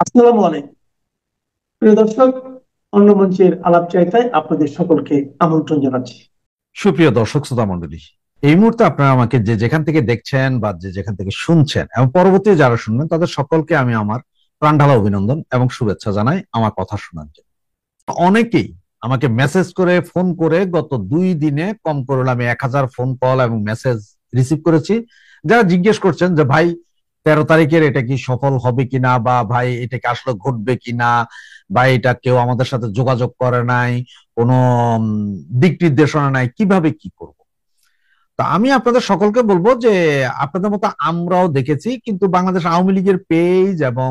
আসসালামু আলাইকুম প্রিয় দর্শক। অন্য মঞ্চের আলাপ চাইতায় আপনাদের সকলকে আমন্ত্রণ জানাচ্ছি। সুপ্রিয় দর্শক শ্রোতা মন্ডলী, এই মুহূর্তে আপনারা আমাকে যে যেখান থেকে দেখছেন বা যে যেখান থেকে শুনছেন এবং পরবর্তী যারা শুনবেন তাদের সকলকে আমি আমার প্রাণঢালা অভিনন্দন এবং শুভেচ্ছা জানাই আমার কথা শোনার জন্য। অনেকেই আমাকে মেসেজ করে ফোন করে গত 2 দিনে কম করে হলে আমি 1000 ফোন কল এবং মেসেজ রিসিভ করেছি, যারা জিজ্ঞেস করছেন যে ভাই 13 তারিখের এটা কি সফল হবে কিনা, বা ভাই এটা কি আসলে ঘটবে কিনা, বা এটা কেউ আমাদের সাথে যোগাযোগ করে নাই, কোনো দিক নির্দেশনা নাই, কিভাবে কি করব। তা আমি আপনাদের সকলকে বলবো যে আপনাদের মতো আমরাও দেখেছি, কিন্তু বাংলাদেশ আওয়ামী লীগের পেজ এবং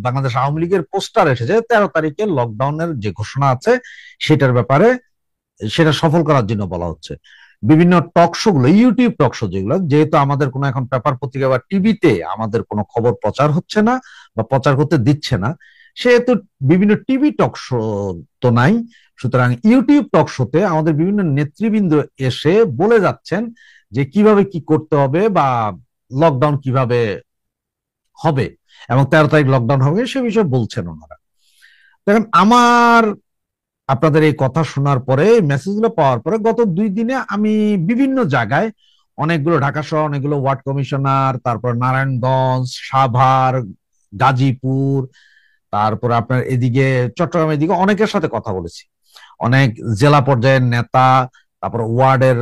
বাংলাদেশ আওয়ামী লীগের পোস্টার এসেছে 13 তারিখে লকডাউনের যে ঘোষণা আছে সেটার ব্যাপারে, সেটা সফল করার জন্য বলা হচ্ছে। বিভিন্ন টক শো গুলো, ইউটিউব টক শো যেগুলো, যেহেতু আমাদের কোনো এখন পেপার পত্রিকা বা টিভিতে আমাদের কোনো খবর প্রচার হচ্ছে না বা প্রচার করতে দিচ্ছে না, সেহেতু বিভিন্ন টিভি টক শো তো নাই। সুতরাং ইউটিউব টক শোতে আমাদের বিভিন্ন নেতৃবৃন্দ এসে বলে যাচ্ছেন যে কিভাবে কি করতে হবে বা লকডাউন কিভাবে হবে এবং 13 তারিখ লকডাউন হবে সে বিষয়ে বলছেন ওনারা। দেখেন, আমার আপনাদের এই কথা শোনার পরে, মেসেজগুলো পাওয়ার পরে গত 2 দিনে আমি বিভিন্ন জায়গায় অনেকগুলো, ঢাকা শহর অনেকগুলো ওয়ার্ড কমিশনার, তারপর নারায়ণগঞ্জ, সাভার, গাজীপুর, তারপর আপনার এদিকে চট্টগ্রামের দিকে অনেকের সাথে কথা বলেছি। অনেক জেলা পর্যায়ের নেতা, তারপর ওয়ার্ডের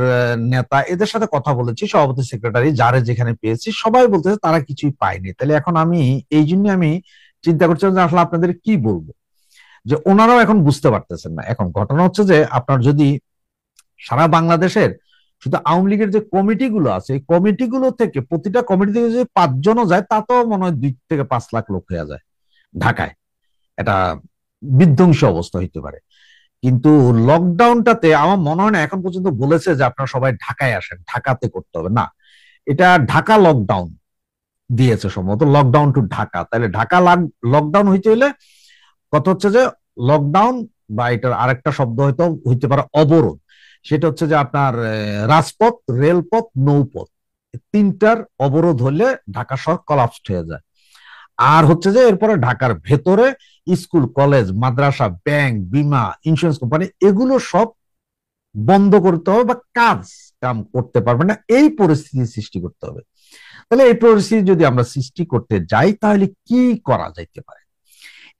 নেতা, এদের সাথে কথা বলেছি, সভাপতি সেক্রেটারি যারে যেখানে পেয়েছি সবাই বলতেছে তারা কিছুই পায়নি। তাহলে এখন আমি এই জন্য আমি চিন্তা করছিলাম যে আসলে আপনাদের কি বলবো, যে ওনারাও এখন বুঝতে পারতেছেন না। এখন ঘটনা হচ্ছে যে আপনার যদি সারা বাংলাদেশের শুধু আওয়ামী লীগের যে কমিটিগুলো আছে, এই কমিটিগুলো থেকে প্রতিটা কমিটি থেকে যদি 5 জনও যায় তাতেও মনে হয় 2 থেকে 5 লাখ লোক হয়ে যায় ঢাকায়। এটা বিধ্বংসী অবস্থা হইতে পারে। কিন্তু লকডাউনটাতে আমার মনে হয় না এখন পর্যন্ত বলেছে যে আপনারা সবাই ঢাকায় আসেন, ঢাকাতে করতে হবে না। এটা ঢাকা লকডাউন দিয়েছে সম্ভবত, লকডাউন টু ঢাকা। তাহলে ঢাকা লকডাউন হইতে হইলে কথা হচ্ছে যে লকডাউন, বা এটার আরেকটা শব্দ হয়তো হইতে পারে অবরোধ। সেটা হচ্ছে যে আপনার রাজপথ, রেলপথ, নৌপথ, তিনটার অবরোধ হলে ঢাকা শহর কলাপসড হয়ে যায়। আর হচ্ছে যে এরপরে ঢাকার ভেতরে স্কুল, কলেজ, মাদ্রাসা, ব্যাংক, বিমা, ইন্স্যুরেন্স কোম্পানি, এগুলো সব বন্ধ করতে হবে বা কাজ কাম করতে পারবে না, এই পরিস্থিতি সৃষ্টি করতে হবে। তাহলে এই পরিস্থিতি যদি আমরা সৃষ্টি করতে যাই তাহলে কি করা যাইতে পারে।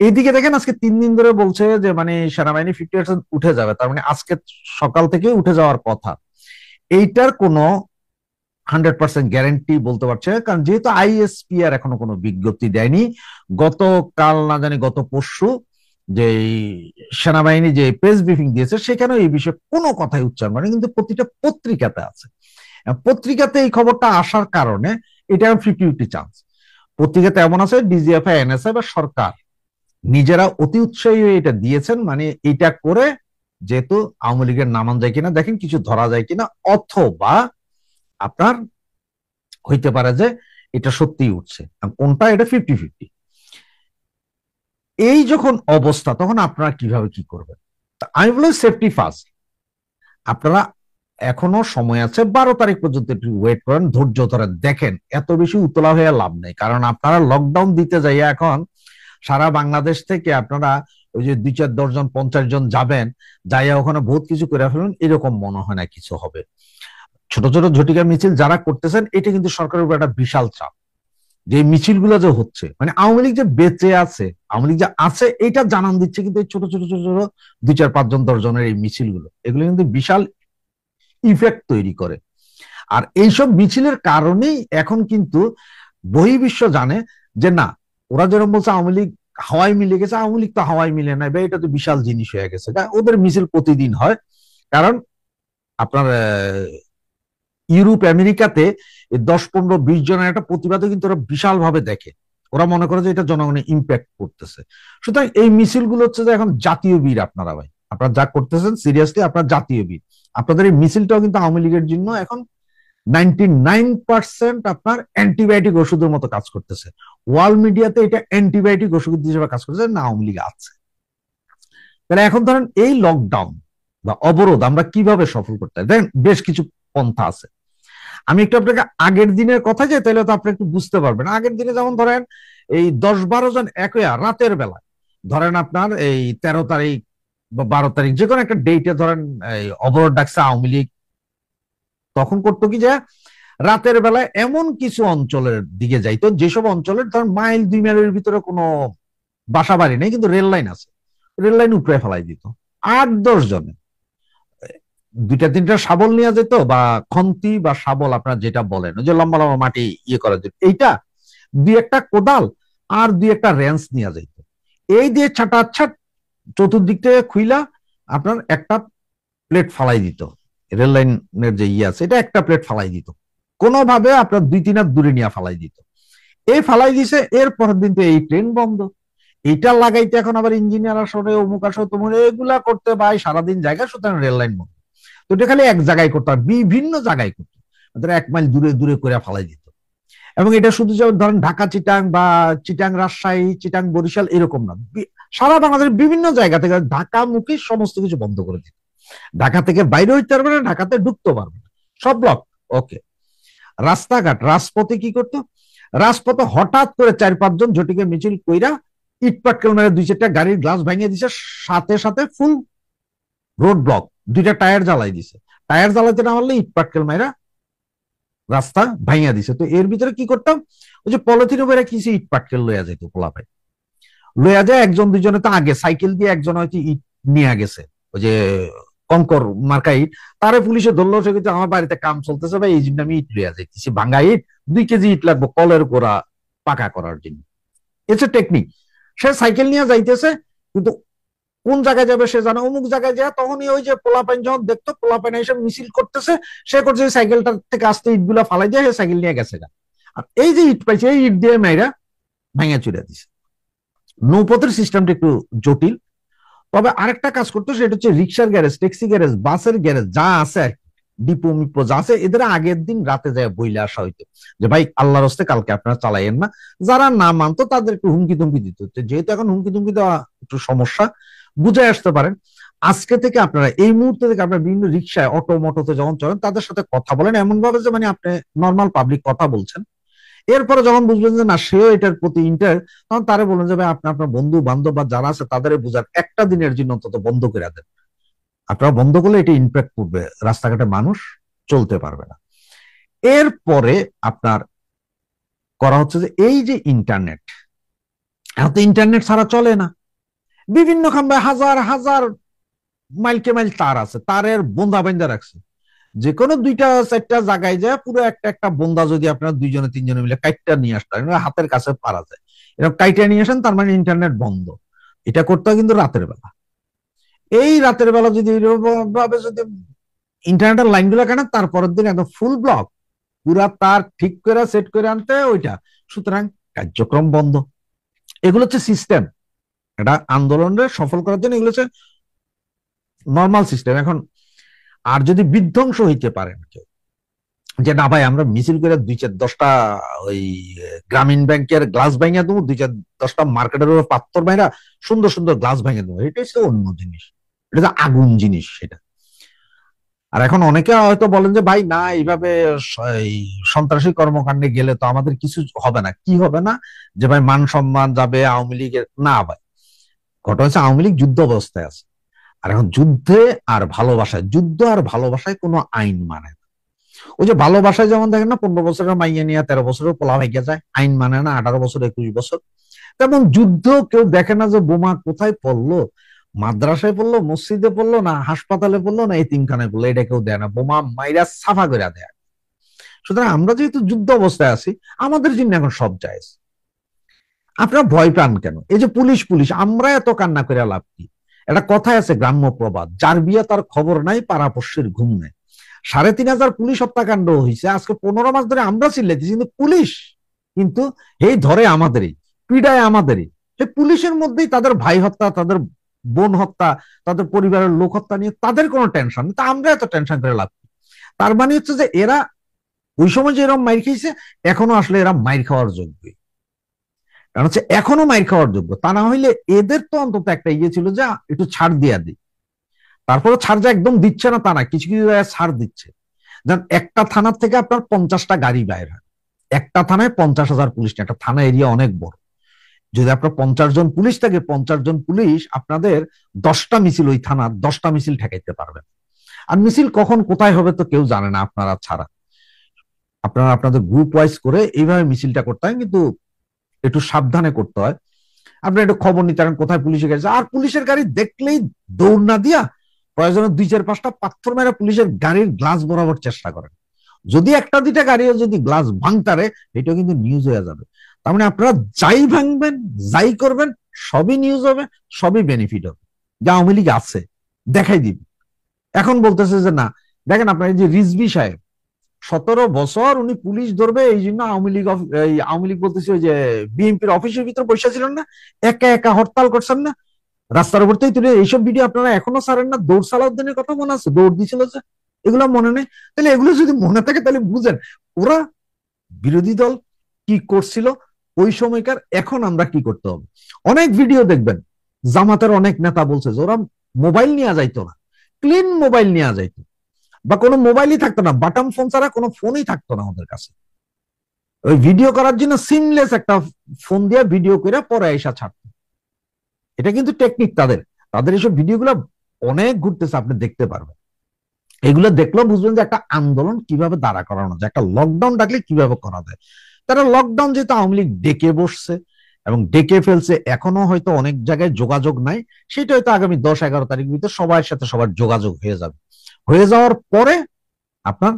এইদিকে দেখেন, আজকে 3 দিন ধরে বলছে যে মানে সেনাবাহিনী 50% উঠে যাবে, তার মানে আজকে সকাল থেকে উঠে যাওয়ার কথা। এইটার কোনো 100% গ্যারেন্টি বলতে পারছে না, কারণ যেহেতু আইএসপিআর এখনো কোনো বিজ্ঞপ্তি দেয়নি। গতকাল না জানি গত পরশু যে সেনাবাহিনী যে প্রেস ব্রিফিং দিয়েছে সেখানেও এই বিষয়ে কোনো কথাই উচ্চারণ করেনি, কিন্তু প্রতিটা পত্রিকাতে আছে। পত্রিকাতে এই খবরটা আসার কারণে এটা 50-50 চান্স। পত্রিকাতে এমন আছে ডিজিএফআই, এনএসআই বা সরকার নিজেরা অতি উৎসাহী হয়ে এটা দিয়েছেন, মানে এটা করে যেহেতু আওয়ামী লীগের নামান যায় কিনা দেখেন, কিছু ধরা যায় কিনা, অথবা আপনার হইতে পারে যে এটা সত্যিই উঠছে। কোনটা, এটা 50-50। এই যখন অবস্থা তখন আপনারা কিভাবে কি করবেন? আমি বলি সেফটি ফার্স্ট। আপনারা এখনো সময় আছে, 12 তারিখ পর্যন্ত একটু ওয়েট করেন, ধৈর্য ধরেন, দেখেন। এত বেশি উতলা হয়ে লাভ নেই, কারণ আপনারা লকডাউন দিতে যাইয়া এখন সারা বাংলাদেশ থেকে আপনারা ওই যে 2-4 জন 50 জন যাবেন, যাইয়া ওখানে বহুত কিছু করে ফেলুন, এরকম মনে হয় না কিছু হবে। ছোট ছোট ঝটিকা মিছিল যারা করতেছেন, এটা কিন্তু সরকারের উপর একটা বিশাল চাপ। যে মিছিলগুলো যে হচ্ছে, মানে আওয়ামী লীগ যে বেঁচে আছে, আওয়ামী লীগ যে আছে এটা জানান দিচ্ছে, কিন্তু এই ছোট ছোট ছোট ছোট 2-4-5 জন 10 জনের এই মিছিলগুলো, এগুলো কিন্তু বিশাল ইফেক্ট তৈরি করে। আর এইসব মিছিলের কারণেই এখন কিন্তু বহির্বিশ্ব জানে যে না, ওরা যেরকম বলছে আওয়ামী লীগ হাওয়ায় মিলে গেছে, আওয়ামী লীগ তো হাওয়ায় মিলে নাই, বা এটা তো বিশাল জিনিস হয়ে গেছে। ওদের মিছিল প্রতিদিন হয়। কারণ আপনার ইউরোপ, আমেরিকাতে 10-15-20 জনের একটা প্রতিবাদও কিন্তু ওরা বিশাল ভাবে দেখে। ওরা মনে করে যে এটা জনগণের ইম্প্যাক্ট করতেছে। সুতরাং এই মিছিলগুলো হচ্ছে যে এখন জাতীয় বীর। আপনারা ভাই, আপনারা যা করতেছেন সিরিয়াসলি আপনার জাতীয় বীর। আপনাদের এই মিছিলটাও কিন্তু আওয়ামী লীগের জন্য এখন 99% আপনার অ্যান্টিবায়োটিক ওষুধের মতো কাজ করতেছে। ওয়ার্ল্ড মিডিয়াতে এটা অ্যান্টিবায়োটিক ওষুধ হিসেবে কাজ করতেছে না, আওয়ামী লীগ আছে। তাহলে এখন ধরেন এই লকডাউন বা অবরোধ আমরা কিভাবে সফল করতে পারি, দেখেন বেশ কিছু পন্থা আছে। আমি একটু আপনাকে আগের দিনের কথা যাই, তাহলে তো আপনি একটু বুঝতে পারবেন। আগের দিনে যেমন ধরেন এই 10-12 জন একয়া রাতের বেলা, ধরেন আপনার এই 13 তারিখ বা 12 তারিখ যে কোনো একটা ডেটে ধরেন এই অবরোধ ডাকছে আওয়ামী লীগ, তখন করতো কি যে রাতের বেলায় এমন কিছু অঞ্চলের দিকে যাইতো যেসব অঞ্চলের ধরেন মাইল 2 মাইলের ভিতরে কোনো বাসা বাড়ি নেই কিন্তু রেল লাইন আছে, রেল লাইন উপরে ফেলাই দিত 8-10 জনে। 2-3টা শাবল নিয়ে যেত, বা খন্তি বা শাবল আপনার যেটা বলেন, ওই যে লম্বা লম্বা মাটি ইয়ে করার জন্য এইটা, 2-1টা কোদাল আর 2-1টা রেঞ্চ নিয়ে যাইত। এই দিয়ে ছাটাছাট চতুর্দিক থেকে খুইলা আপনার একটা প্লেট ফালাই দিত, রেল লাইনের যে ইয়ে আছে এটা একটা প্লেট ফালাই দিত, কোনোভাবে আপনার 2-3 হাত দূরে নিয়ে ফালাই দিত। এই ফালাই দিছে, এর পরের দিন তো এই ট্রেন বন্ধ, এটা লাগাইতে এখন আবার ইঞ্জিনিয়ার আসলে অমুক আসো তোমার এগুলা করতে ভাই সারাদিন জায়গা, সুতরাং রেল লাইন বন্ধ। তো এটা খালি এক জায়গায় করতো, বিভিন্ন জায়গায় করতো, 1 মাইল দূরে দূরে করে ফালাই দিত। এবং এটা শুধু যেমন ধরেন ঢাকা চিটাং বা চিটাং রাজশাহী চিটাং বরিশাল এরকম না, সারা বাংলাদেশের বিভিন্ন জায়গা থেকে ঢাকা মুখী সমস্ত কিছু বন্ধ করে দিত। ঢাকা থেকে বাইরে হইতে পারবে না, ঢাকাতে ঢুকতে পারবে না, সব ব্লক। ওকে, রাস্তাঘাট রাজপথে কি করতো, রাজপথে হঠাৎ করে 4-5 জন জটিকে মিছিল কইরা ইট পাটকেল মেরে 2-4টা গাড়ির গ্লাস ভাঙিয়ে দিছে, সাথে সাথে ফুল রোড ব্লক, 2টা টায়ার জ্বালাই দিছে। টায়ার জ্বালাইতে না পারলে ইট পাটকেল মেরা রাস্তা ভাঙিয়ে দিছে। তো এর ভিতরে কি করতাম, ওই যে পলিথিন উপরে কিছু ইট পাটকেল লইয়া যেত, পোলাপাই লইয়া যায়, 1-2 জনে তো আগে সাইকেল দিয়ে একজন হয়তো ইট নিয়ে গেছে, ওই যে কঙ্কর মার্কা ইট, তারে পুলিশে ধরলো, সে কিন্তু আমার বাড়িতে কাম চলতেছে ভাই এই জন্য আমি ইট লইয়া যাইতেছি, ভাঙা ইট 2 কেজি ইট লাগবে কলের গোড়া পাকা করার জন্য। এটা টেকনিক। সে সাইকেল নিয়ে যাইতেছে, কিন্তু কোন জায়গায় যাবে সে জানে, অমুক জায়গায় যায়, তখনই ওই যে পোলাপাইন যখন দেখতো পোলাপাইন এসে মিছিল করতেছে, সে করছে সাইকেলটা থেকে আসতে ইট গুলা ফালাই দিয়ে সে সাইকেল নিয়ে গেছে। আর এই যে ইট পাইছে এই ইট দিয়ে মেয়েরা ভাঙা চুরে দিছে। নৌপথের সিস্টেমটা একটু জটিল, তবে আরেকটা কাজ করতো সেটা হচ্ছে রিক্সার গ্যারেজ, ট্যাক্সি গ্যারেজ, বাসের গ্যারেজ যা আছে, ডিপো মিপো যা আছে, এদের আগের দিন রাতে যায় বইলে আসা হইতো যে ভাই আল্লাহর হস্তে কালকে আপনারা চালাইয়েন না। যারা না মানতো তাদের একটু হুমকি তুমকি দিত, যেহেতু এখন হুমকি তুমকি দেওয়া একটু সমস্যা, বুঝে আসতে পারেন। আজকে থেকে আপনারা এই মুহূর্তে থেকে আপনারা বিভিন্ন রিক্সায় অটো মোটোতে যখন চলেন তাদের সাথে কথা বলেন এমন ভাবে যে মানে আপনি নর্মাল পাবলিক কথা বলছেন। এরপরে যখন বুঝবেন যে না সেও এটার প্রতি ইন্টারেস্ট, তখন তারা বলেন যে ভাই আপনি আপনার বন্ধু বান্ধব বা যারা আছে তাদের বুঝার একটা দিনের জন্য অন্তত বন্ধ করে দেন। আপনারা বন্ধ করলে এটা ইম্প্যাক্ট করবে, রাস্তাঘাটে মানুষ চলতে পারবে না। এরপরে আপনার করা হচ্ছে যে এই যে ইন্টারনেট, এখন তো ইন্টারনেট ছাড়া চলে না, বিভিন্ন খাম্বে হাজার হাজার মাইলকে মাইল তার আছে, তারের বোন্দা বেঁধে রাখছে, যে কোনো 2টা-4টা জায়গায় যায় পুরো একটা একটা বোন্দা যদি আপনারা 2-3 জনে মিলে কাইটটা নিয়ে আসতে পারেন, হাতের কাছে পারা যায়, এরকম কাইটা নিয়ে আসেন, তার মানে ইন্টারনেট বন্ধ। এটা করতে হয় কিন্তু রাতের বেলা। এই রাতের বেলা যদি ভাবে যদি ইন্টারনেটের লাইন গুলো কেন, তারপরের দিন একদম ফুল ব্লক, পুরা তার ঠিক করে সেট করে আনতে ওইটা, সুতরাং কার্যক্রম বন্ধ। এগুলো হচ্ছে সিস্টেম, এটা আন্দোলনের সফল করার জন্য এগুলো হচ্ছে নর্মাল সিস্টেম। এখন আর যদি বিধ্বংস হইতে পারেন কেউ, যে না ভাই আমরা মিছিল করে 2-4-10টা ওই গ্রামীণ ব্যাংকের গ্লাস ভাঙিয়ে দেবো, 2-4-10টা মার্কেটের পাত্তর ভাইরা সুন্দর সুন্দর গ্লাস ভাঙিয়ে দেবো, এটা হচ্ছে অন্য জিনিস, এটা আগুন জিনিস সেটা। আর এখন অনেকে হয়তো বলেন যে ভাই না এইভাবে সন্ত্রাসী কর্মকাণ্ডে গেলে তো আমাদের কিছু হবে না, কি হবে না, যে ভাই মান সম্মান যাবে আওয়ামী লীগের, না ভাই ঘটনা হচ্ছে আওয়ামী লীগ যুদ্ধ অবস্থায় আছে। আর এখন যুদ্ধে আর ভালোবাসায়, যুদ্ধ আর ভালোবাসায় কোনো আইন মানে না। ওই যে ভালোবাসায় যেমন দেখেন না 15 বছরের মাইয়া নিয়ে 13 বছরের পোলা ভাইয়া যায়, আইন মানে না 18 বছর 21 বছর, তেমন যুদ্ধ কেউ দেখে না যে বোমা কোথায় পড়লো, মাদ্রাসায় পড়লো, মসজিদে পড়লো, না হাসপাতালে পড়লো, না এতিমখানায় পড়লো, এটা কেউ দেয় না, বোমা মাইরা সাফা করে দেয়। সুতরাং আমরা যেহেতু যুদ্ধ অবস্থায় আছি আমাদের জন্য এখন সব জায়েজ। আপনারা ভয় পান কেন? এই যে পুলিশ পুলিশ আমরা এত কান্না করে লাভ কি? একটা কথাই আছে গ্রাম্য প্রবাদ, যার বিয়ে তার খবর নাই পাড়াপড়শির ঘুম নেই। 3,500 পুলিশ হত্যাকাণ্ড হয়েছে আজকে 15 মাস ধরে, আমরা চিল্লাইতেছি কিন্তু পুলিশ কিন্তু এই ধরে আমাদেরই, পীড়ায় আমাদেরই। সেই পুলিশের মধ্যেই তাদের ভাই হত্যা, তাদের বোন হত্যা, তাদের পরিবারের লোক হত্যা নিয়ে তাদের কোনো টেনশন নেই, তা আমরা এত টেনশন করে লাভ কি? তার মানে হচ্ছে যে এরা ওই সময় যে এরকম মাইর খেয়েছে এখনো আসলে এরা মাইর খাওয়ার যোগ্য, কারণ হচ্ছে এখনো মাইর খাওয়ার যোগ্য। তা না হইলে এদের তো অন্তত একটা ইয়ে ছিল যে একটু ছাড় দিয়া দিই, তারপরে ছাড় যে একদম দিচ্ছে না তা না, কিছু কিছু জায়গায় ছাড় দিচ্ছে। যেমন একটা থানার থেকে আপনার 50টা গাড়ি বাইর হয়, একটা থানায় 50,000 পুলিশ, একটা থানা এরিয়া অনেক বড়, যদি আপনার 50 জন পুলিশ থাকে, 50 জন পুলিশ আপনাদের 10টা মিছিল, ওই থানার 10টা মিছিল ঠেকাইতে পারবেন। আর মিছিল কখন কোথায় হবে তো কেউ জানে না আপনারা ছাড়া। আপনারা আপনাদের গ্রুপ ওয়াইজ করে এইভাবে মিছিলটা করতে হয়, কিন্তু একটু সাবধানে করতে হয়। আপনার একটু খবর নিতে পারেন কোথায় পুলিশের গাড়ি, আর পুলিশের গাড়ি দেখলেই দৌড় না দিয়া প্রয়োজনে 2-4-5টা পাথর মেরে পুলিশের গাড়ির গ্লাস বরাবর চেষ্টা করেন। যদি 1-2টা গাড়িও যদি গ্লাস ভাঙতারে, এটাও কিন্তু নিউজ হয়ে যাবে। তার মানে আপনারা যাই ভাঙবেন, যাই করবেন, সবই নিউজ হবে, সবই বেনিফিট হবে। যে আওয়ামী লীগ আছে দেখাই দিবে। এখন বলতেছে যে না, দেখেন আপনার এই যে রিজভী সাহেব 17 বছর উনি পুলিশ ধরবে, এই জন্য আওয়ামী লীগ বলতেছে ওই যে বিএনপির অফিসের ভিতরে বসে ছিলেন না, একা একা হরতাল করছেন না, রাস্তার উপর থেকে তুলে এইসব ভিডিও আপনারা এখনো ছাড়েন না। দৌড় সালাউদ্দিনের কথা মনে আছে, দৌড় দিছিল যে, এগুলো মনে নেই? তাহলে এগুলো যদি মনে থাকে তাহলে বুঝেন ওরা বিরোধী দল কি করছিল ওই সময়কার, এখন আমরা কি করতে হবে। অনেক ভিডিও দেখবেন জামাতের অনেক নেতা বলছে যে ওরা মোবাইল নিয়ে যাইতো না, ক্লিন মোবাইল নিয়ে যাইতো, বা কোনো মোবাইলই থাকতো না, বাটন ফোন ছাড়া কোনো ফোনই থাকতো না ওদের কাছে। ওই ভিডিও করার জন্য সিমলেস একটা ফোন দিয়ে ভিডিও করে পরে এসা ছাড়তো। এটা কিন্তু টেকনিক তাদের। তাদের এইসব ভিডিওগুলো অনেক ঘুরতেছে, আপনি দেখতে পারবেন। এগুলো দেখলেও বুঝবেন যে একটা আন্দোলন কিভাবে দাঁড়া করানো যায়, একটা লকডাউন ডাকলে কিভাবে করা যায়। তারা লকডাউন যেহেতু আওয়ামী লীগ ডেকে বসছে এবং ডেকে ফেলছে, এখনো হয়তো অনেক জায়গায় যোগাযোগ নাই, সেটা হয়তো আগামী 10-11 তারিখ ভিতরে সবার সাথে সবার যোগাযোগ হয়ে যাবে। হয়ে যাওয়ার পরে আপনার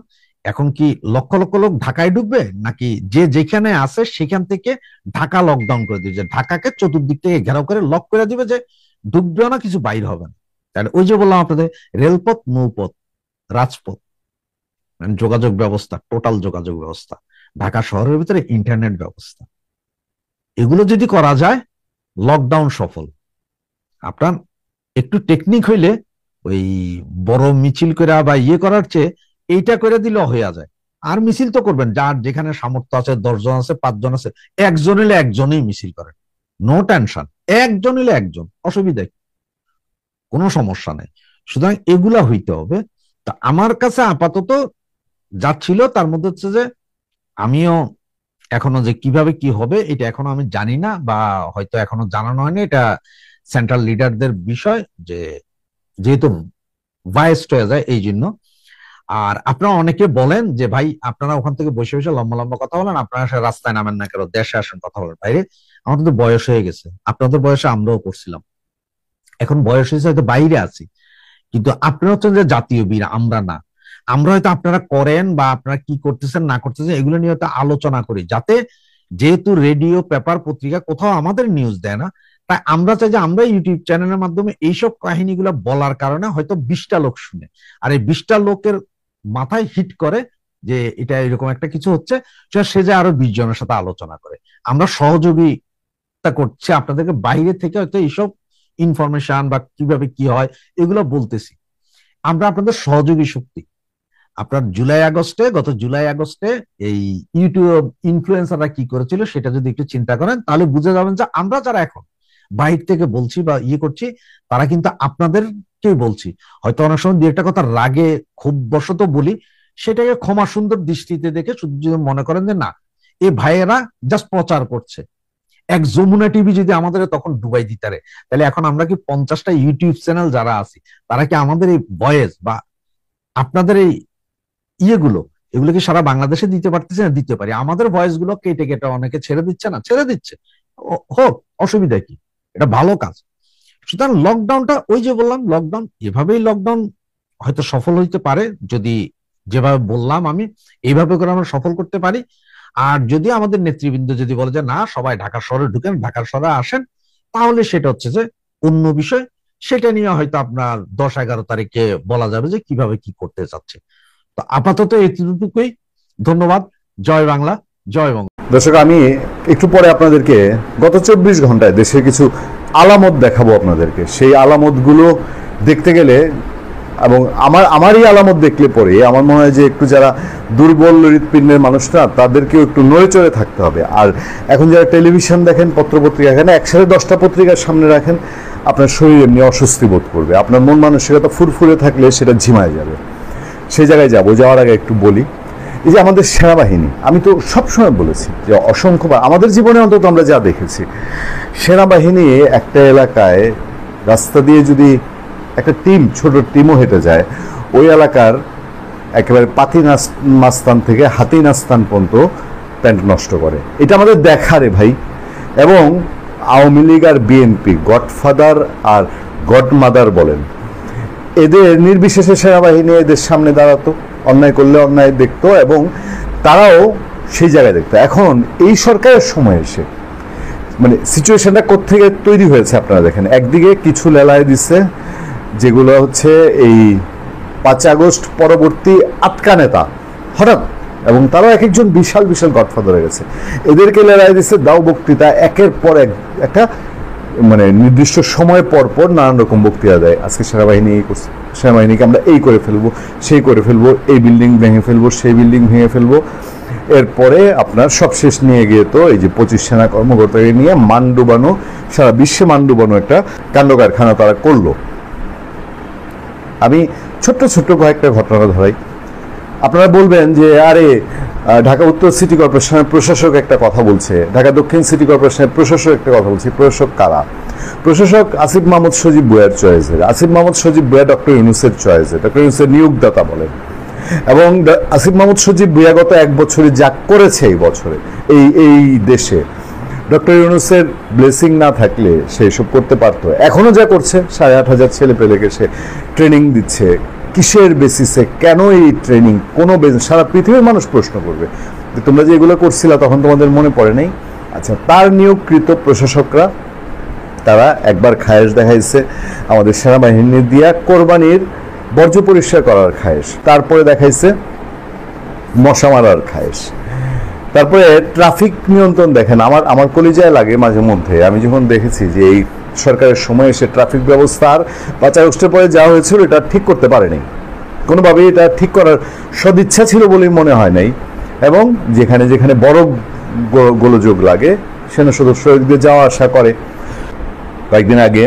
এখন কি লক্ষ লক্ষ লোক ঢাকায় ঢুকবে, নাকি যে যেখানে আছে সেখান থেকে ঢাকা লকডাউন করে দিবে, যে ঢাকাকে চতুর্দিক থেকে ঘেরাও করে লক করে দিবে, যে ঢুকবেও না, কিছু বাইর হবে না। তাহলে ওই যে বললাম আপনাদের রেলপথ, নৌপথ, রাজপথ, যোগাযোগ ব্যবস্থা, টোটাল যোগাযোগ ব্যবস্থা, ঢাকা শহরের ভিতরে ইন্টারনেট ব্যবস্থা, এগুলো যদি করা যায় লকডাউন সফল। আপনার একটু টেকনিক হইলে ওই বড় মিছিল করে বা ইয়ে করার চেয়ে এইটা করে দিলে হইয়া যায়। আর মিছিল তো করবেন, যার যেখানে সামর্থ্য আছে, 10 জন আছে, 5 জন আছে, একজন হলে একজনই মিছিল করেন, নো টেনশন। একজন হলে একজন, অসুবিধা কোনো সমস্যা নেই। সুতরাং এগুলা হইতে হবে। তা আমার কাছে আপাতত যা ছিল তার মধ্যে হচ্ছে যে আমিও এখনো যে কিভাবে কি হবে এটা এখনো আমি জানি না, বা হয়তো এখনো জানানো হয়নি। এটা সেন্ট্রাল লিডারদের বিষয়, যে যেহেতু ভাইস্ট হয়ে যায় এই জন্য। আর আপনারা অনেকে বলেন যে ভাই আপনারা ওখান থেকে বসে বসে লম্বা লম্বা কথা বলেন, আপনারা রাস্তায় নামেন না কেন, দেশে আসেন কথা বলেন। বাইরে আমাদের তো বয়স হয়ে গেছে, আপনাদের বয়সে আমরাও করছিলাম, এখন বয়স হয়েছে হয়তো বাইরে আছি, কিন্তু আপনারা হচ্ছেন যে জাতীয় বীর, আমরা না। আমরা হয়তো আপনারা করেন বা আপনারা কি করতেছেন না করতেছেন এগুলো নিয়ে হয়তো আলোচনা করি, যাতে যেহেতু রেডিও, পেপার, পত্রিকা কোথাও আমাদের নিউজ দেয় না, তাই আমরা চাই যে আমরা ইউটিউব চ্যানেলের মাধ্যমে এইসব কাহিনীগুলো বলার কারণে হয়তো 20টা লোক শুনে, আর এই 20টা লোকের মাথায় হিট করে যে এটা এরকম একটা কিছু হচ্ছে, সে যে আরো 20 জনের সাথে আলোচনা করে। আমরা সহযোগিতা করছি আপনাদেরকে, বাইরে থেকে হয়তো এইসব ইনফরমেশন বা কিভাবে কি হয় এগুলো বলতেছি। আমরা আপনাদের সহযোগী শক্তি। আপনার গত জুলাই আগস্টে এই ইউটিউব ইনফ্লুয়েন্সাররা কি করেছিল সেটা যদি একটু চিন্তা করেন, তাহলে বুঝে যাবেন যে আমরা যারা এখন বাইর থেকে বলছি বা ইয়ে করছি, তারা কিন্তু আপনাদেরকেই বলছি। হয়তো অনেক সময় দু একটা কথা রাগে খুব বশত বলি, সেটাকে ক্ষমা সুন্দর দৃষ্টিতে দেখে শুধু যদি মনে করেন যে না, এ ভাইয়েরা জাস্ট প্রচার করছে। এক যমুনা টিভি যদি আমাদের তখন ডুবাই দিতারে, তাহলে এখন আমরা কি 50টা ইউটিউব চ্যানেল যারা আছি, তারা কি আমাদের এই ভয়েস বা আপনাদের এই ইয়েগুলো, এগুলো কি সারা বাংলাদেশে দিতে পারতেছে না? দিতে পারি। আমাদের ভয়েস গুলো কেটে কেটে অনেকে ছেড়ে দিচ্ছে না, ছেড়ে দিচ্ছে, হোক, অসুবিধা কি, এটা ভালো কাজ। সুতরাং লকডাউনটা ওই যে বললাম, লকডাউন এভাবেই লকডাউন হয়তো সফল হইতে পারে, যদি যেভাবে বললাম আমি এইভাবে করে আমরা সফল করতে পারি। আর যদি আমাদের নেতৃবৃন্দ যদি বলে যে না, সবাই ঢাকা শহরে ঢুকেন, ঢাকার শহরে আসেন, তাহলে সেটা হচ্ছে যে অন্য বিষয়। সেটা নিয়ে হয়তো আপনার 10-11 তারিখে বলা যাবে যে কিভাবে কি করতে চাচ্ছে। তো আপাতত এতটুকুই। ধন্যবাদ। জয় বাংলা, জয় বঙ্গ। দর্শক, আমি একটু পরে আপনাদেরকে গত 24 ঘন্টায় দেশের কিছু আলামত দেখাবো আপনাদেরকে। সেই আলামতগুলো দেখতে গেলে এবং আমার এই আলামত দেখলে পরে আমার মনে হয় যে একটু যারা দুর্বল হৃৎপিণ্ডের মানুষরা, তাদেরকেও একটু নড়ে চড়ে থাকতে হবে। আর এখন যারা টেলিভিশন দেখেন, পত্রপত্রিকা দেখেন, একসাথে 10টা পত্রিকার সামনে রাখেন, আপনার শরীর এমনি অস্বস্তি বোধ করবে। আপনার মন মানসিকতা ফুরফুরে থাকলে সেটা ঝিমায় যাবে। সেই জায়গায় যাওয়ার আগে একটু বলি, এই যে আমাদের সেনাবাহিনী, আমি তো সবসময় বলেছি যে অসংখ্যবার আমাদের জীবনে অন্তত আমরা যা দেখেছি, সেনাবাহিনী একটা এলাকায় রাস্তা দিয়ে যদি একটা টিম, ছোট টিমও হেঁটে যায়, ওই এলাকার একেবারে পাতি মাস্তান থেকে হাতি নাস্তান পর্যন্ত প্যান্ট নষ্ট করে। এটা আমাদের দেখারে ভাই। এবং আওয়ামী লীগ আর বিএনপি, গডফাদার আর গডমাদার বলেন, এদের নির্বিশেষে সেনাবাহিনী এদের সামনে দাঁড়াতো, অন্যায় করলে অন্যায় দেখতো এবং তারাও সেই জায়গায় দেখতো। এখন এই সরকারের সময় এসে মানে সিচুয়েশনটা কোত্থেকে তৈরি হয়েছে আপনারা দেখেন। একদিকে কিছু লেলায় দিচ্ছে যেগুলো হচ্ছে এই 5 আগস্ট পরবর্তী আটকা নেতা হঠাৎ, এবং তারাও এক একজন বিশাল বিশাল গডফাদার হয়ে গেছে। এদেরকে লেলায় দিচ্ছে দাও বক্তৃতা, একের পর এক একটা মানে নির্দিষ্ট সময় পর পর নানান রকম বক্তৃতা দেয়। আজকে সেনাবাহিনী এই করছে, সেনাবাহিনীকে আমরা এই করে ফেলবো, সেই করে ফেলবো, এই বিল্ডিং ভেঙে ফেলবো, সেই বিল্ডিং ভেঙে ফেলবো। এরপরে আপনার সবশেষ নিয়ে গিয়ে তো এই যে 25 সেনা কর্মকর্তাকে নিয়ে মান ডুবানো, সারা বিশ্বে মান ডুবানো একটা কাণ্ড কারখানা তারা করলো। আমি ছোট্ট ছোট্ট কয়েকটা ঘটনা ধরাই। আপনারা বলবেন যে আরে ঢাকা উত্তর সিটি কর্পোরেশনের প্রশাসক একটা কথা বলছে, ঢাকা দক্ষিণ সিটি কর্পোরেশনের প্রশাসক একটা কথা বলছে। প্রশাসক কারা? প্রশাসক আসিফ মাহমুদ সজীব ভুঁইয়ার চয়েসের। আসিফ মাহমুদ সজীব ভুঁইয়া ডক্টর ইউনূসের চয়েসের, ডক্টর ইউনূসের নিয়োগদাতা বলেন। এবং আসিফ মাহমুদ সজীব ভুঁইয়া গত 1 বছরে যা করেছে এই বছরে এই দেশে, ডক্টর ইউনূসের ব্লেসিং না থাকলে সে এসব করতে পারতো। এখনো যা করছে, 8,500 ছেলে পেলেকে সে ট্রেনিং দিচ্ছে। কিসের বেসিসে, কেন এই ট্রেনিং? কোনো সারা পৃথিবীর মানুষ প্রশ্ন করবে যে তোমরা যে এগুলো করছিলা তখন তোমাদের মনে পড়ে নাই? আচ্ছা, তার নিয়োগকৃত প্রশাসকরা তারা একবার খায়েশ দেখাইছে আমাদের সেনাবাহিনী দিয়া কোরবানির বর্জ্য পরিষ্কার করার খায়েশ, তারপরে দেখাইছে মশা মারার খায়েশ, তারপরে ট্রাফিক নিয়ন্ত্রণ। দেখেন আমার কলিজায় লাগে মাঝে মধ্যে, আমি যখন দেখেছি যে এই সরকারের সময় এসে ট্রাফিক ব্যবস্থার 5 আগস্টের পরে যা হয়েছিল এটা ঠিক করতে পারেনি, কোনোভাবেই এটা ঠিক করার সদিচ্ছা ছিল বলেই মনে হয় নাই। এবং যেখানে যেখানে বড় গোলযোগ লাগে সেনা সদস্যদের যাওয়া আসা করে। কয়েকদিন আগে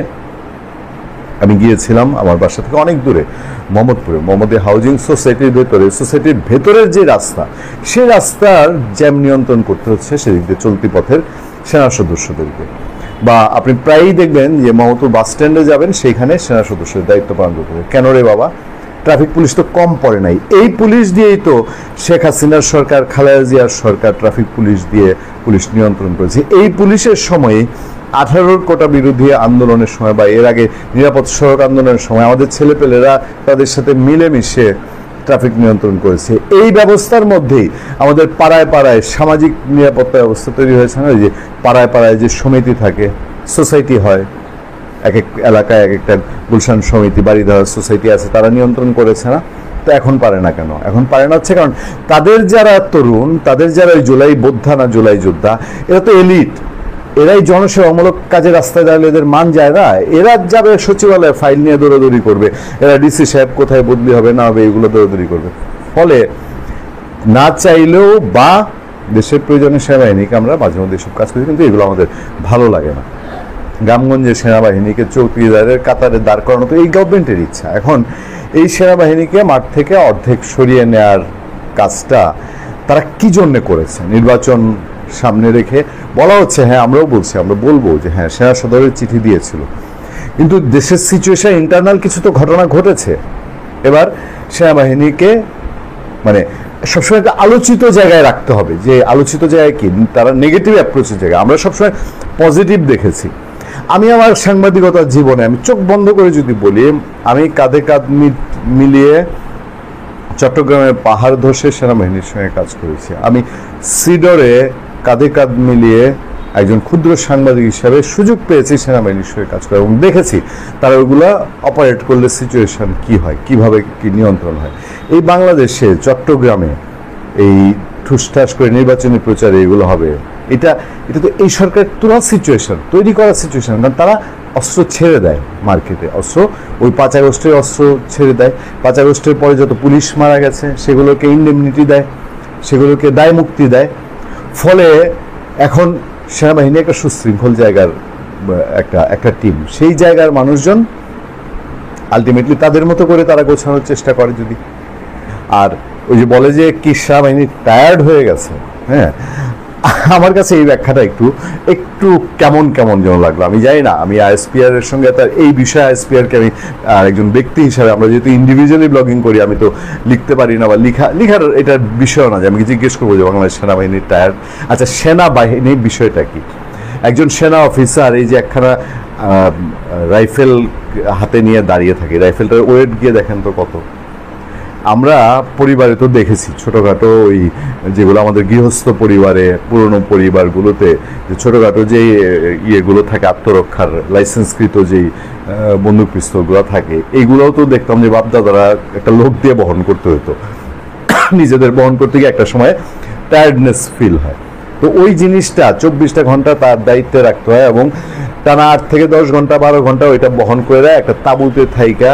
আমি গিয়েছিলাম আমার বাসা থেকে অনেক দূরে মোহাম্মদপুরে, মোহাম্মদী হাউজিং সোসাইটির ভেতরে, সোসাইটির ভেতরের যে রাস্তা, সেই রাস্তার জ্যাম নিয়ন্ত্রণ করতে হচ্ছে সেদিক দিয়ে চলতি পথের সেনা সদস্যদেরকে। বা আপনি প্রায়ই দেখবেন যে মোহাম্মদপুর বাস স্ট্যান্ডে যাবেন, সেইখানে সেনা সদস্যদের দায়িত্ব পালন করতে হবে। কেন রে বাবা? ট্রাফিক পুলিশ তো কম পড়ে নাই। এই পুলিশ দিয়েই তো শেখ হাসিনার সরকার, খালেদা জিয়ার সরকার ট্রাফিক পুলিশ দিয়ে পুলিশ নিয়ন্ত্রণ করেছে। এই পুলিশের সময়ে 18 কোটা বিরোধী আন্দোলনের সময় বা এর আগে নিরাপদ সড়ক আন্দোলনের সময় আমাদের ছেলেপেলেরা তাদের সাথে মিলেমিশে ট্রাফিক নিয়ন্ত্রণ করেছে। এই ব্যবস্থার মধ্যেই আমাদের পাড়ায় পাড়ায় সামাজিক নিরাপত্তা ব্যবস্থা তৈরি হয়েছে না? যে পাড়ায় পাড়ায় যে সমিতি থাকে, সোসাইটি হয়, এক এক এলাকায় এক একটা গুলশান সমিতি, বাড়িধারা সোসাইটি আছে, তারা নিয়ন্ত্রণ করেছে না? তো এখন পারে না কেন? এখন পারে না হচ্ছে কারণ তাদের যারা তরুণ, তাদের যারা ওই জুলাই বোদ্ধা না জুলাই যোদ্ধা, এরা তো এলিট, এরাই জনসেবামূলক কাজে রাস্তায় দাঁড়ালে এদের মান যায় না। এরা যাবে সচিবালয়ে ফাইল নিয়ে দৌড়াদৌড়ি করবে, এরা ডিসি সাহেব কোথায় বদলি হবে না হবে এগুলো দৌড়াদৌড়ি করবে। ফলে না চাইলেও বা দেশের প্রয়োজনে সেনাবাহিনীকে আমরা মাঝে মধ্যে এসব কাজ করি, কিন্তু এগুলো আমাদের ভালো লাগে না। গ্রামগঞ্জের সেনাবাহিনীকে চৌকিদারের কাতারে দাঁড় করানো তো এই গভর্নমেন্টের ইচ্ছা। এখন এই সেনাবাহিনীকে মাঠ থেকে অর্ধেক সরিয়ে নেওয়ার কাজটা তারা কি জন্যে করেছে? নির্বাচন সামনে রেখে বলা হচ্ছে, হ্যাঁ আমরাও বলছি, আমরা বলবো যে হ্যাঁ সেনা সদরের চিঠি দিয়েছিল, কিন্তু দেশের সিচুয়েশন ইন্টারনাল কিছু তো ঘটনা ঘটেছে। এবার সেনাবাহিনীকে মানে সবসময় একটা আলোচিত জায়গায় রাখতে হবে, যে আলোচিত জায়গায় কি তারা নেগেটিভ অ্যাপ্রোচের জায়গায়। আমরা সবসময় পজিটিভ দেখেছি। আমি আমার সাংবাদিকতার জীবনে আমি চোখ বন্ধ করে যদি বলি, আমি কাঁধে কাঁধ মিলিয়ে চট্টগ্রামের পাহাড় ধসে সেনাবাহিনীর সঙ্গে কাজ করেছি। আমি সিডরে কাঁধে কাঁধ মিলিয়ে একজন ক্ষুদ্র সাংবাদিক হিসাবে সুযোগ পেয়েছি সেনাবাহিনীর সঙ্গে কাজ করে এবং দেখেছি তারা ওইগুলা অপারেট করলে সিচুয়েশন কি হয়, কিভাবে কি নিয়ন্ত্রণ হয়। এই বাংলাদেশে চট্টগ্রামে এই ঠুসঠাস করে নির্বাচনী প্রচারে এগুলো হবে, এটা তো এই সরকার তুলা সিচুয়েশন তৈরি করার সিচুয়েশন। কারণ তারা অস্ত্র ছেড়ে দেয় মার্কেটে, অস্ত্র ওই 5 আগস্টের অস্ত্র ছেড়ে দেয়। 5 আগস্টের পরে যত পুলিশ মারা গেছে সেগুলোকে ইন্ডেমনিটি দেয়, সেগুলোকে দায় মুক্তি দেয়। ফলে এখন সেনাবাহিনী একটা সুশৃঙ্খল জায়গার একটা টিম, সেই জায়গার মানুষজন আলটিমেটলি তাদের মতো করে তারা গোছানোর চেষ্টা করে যদি। আর ওই যে বলে যে কি সেনাবাহিনী টায়ার্ড হয়ে গেছে, হ্যাঁ, আমার কাছে এই ব্যাখ্যাটা একটু একটু কেমন কেমন যেন লাগলো। আমি জানি না, আমি আইএসপিআর এর সঙ্গে তার এই বিষয়ে আইএসপিআর কে আমি একজন ব্যক্তি হিসাবে, আমরা যেহেতু ইন্ডিভিজুয়ালি ব্লগিং করি, আমি তো লিখতে পারি না বা লিখার এটা বিষয় না যে আমি জিজ্ঞেস করবো যে বাংলাদেশ সেনাবাহিনীর টায়ার্ড। আচ্ছা, সেনাবাহিনীর বিষয়টা কি? একজন সেনা অফিসার এই যে একখানা রাইফেল হাতে নিয়ে দাঁড়িয়ে থাকে, রাইফেলটার ওয়েট গিয়ে দেখেন তো কত। আমরা পরিবারে তো দেখেছি ছোটোখাটো ওই যেগুলো আমাদের গৃহস্থ পরিবারে, পুরনো পরিবারগুলোতে যে ছোটোখাটো যে ইয়েগুলো থাকে আত্মরক্ষার লাইসেন্সকৃত যেই বন্দুক পিস্তলগুলো থাকে, এইগুলোও তো দেখতাম যে বাপদাদারা একটা লোক দিয়ে বহন করতে হতো। নিজেদের বহন করতে গিয়ে একটা সময় টায়ার্ডনেস ফিল হয়। তো ওই জিনিসটা 24টা ঘন্টা তার দায়িত্বে রাখতে হয় এবং টানা 8 থেকে 10 ঘন্টা 12 ঘন্টা ওইটা বহন করে দেয় একটা তাঁবুতে থাইকা,